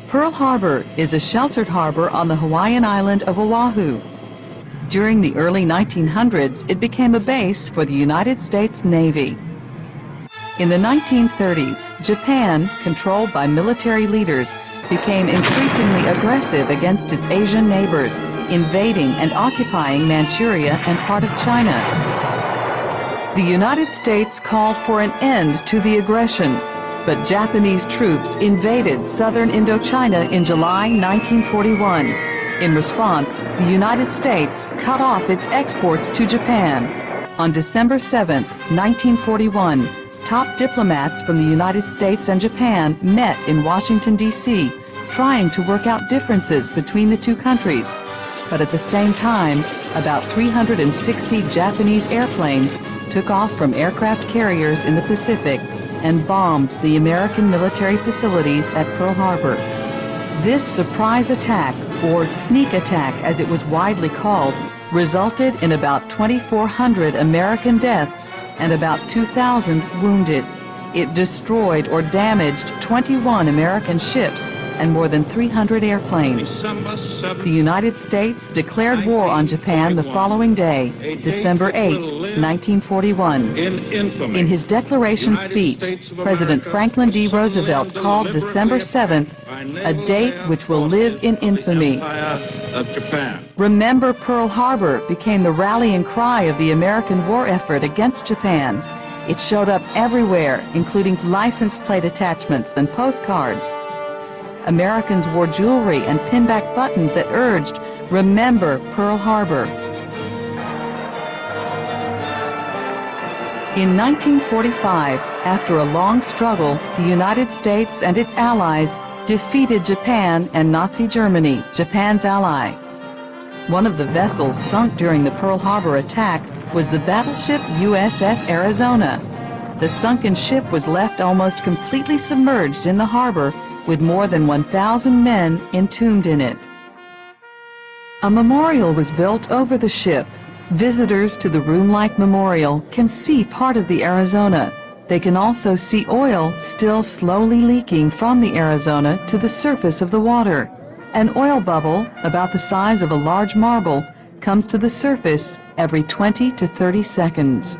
Pearl Harbor is a sheltered harbor on the Hawaiian island of Oahu. During the early 1900s, it became a base for the United States Navy. In the 1930s, Japan, controlled by military leaders, became increasingly aggressive against its Asian neighbors, invading and occupying Manchuria and part of China. The United States called for an end to the aggression, but Japanese troops invaded southern Indochina in July 1941. In response, the United States cut off its exports to Japan. On December 7, 1941, top diplomats from the United States and Japan met in Washington, D.C., trying to work out differences between the two countries. But at the same time, about 360 Japanese airplanes took off from aircraft carriers in the Pacific and bombed the American military facilities at Pearl Harbor. This surprise attack, or sneak attack as it was widely called, resulted in about 2,400 American deaths and about 2,000 wounded. It destroyed or damaged 21 American ships and more than 300 airplanes. The United States declared war on Japan the following day, December 8, 1941. In his declaration speech, President Franklin D. Roosevelt called December 7th a date which will live in infamy. Remember Pearl Harbor became the rallying cry of the American war effort against Japan. It showed up everywhere, including license plate attachments and postcards. Americans wore jewelry and pinback buttons that urged, "Remember Pearl Harbor." In 1945, after a long struggle, the United States and its allies defeated Japan and Nazi Germany, Japan's ally. One of the vessels sunk during the Pearl Harbor attack was the battleship USS Arizona. The sunken ship was left almost completely submerged in the harbor, with more than 1,000 men entombed in it. A memorial was built over the ship. Visitors to the room-like memorial can see part of the Arizona. They can also see oil still slowly leaking from the Arizona to the surface of the water. An oil bubble, about the size of a large marble, comes to the surface every 20 to 30 seconds.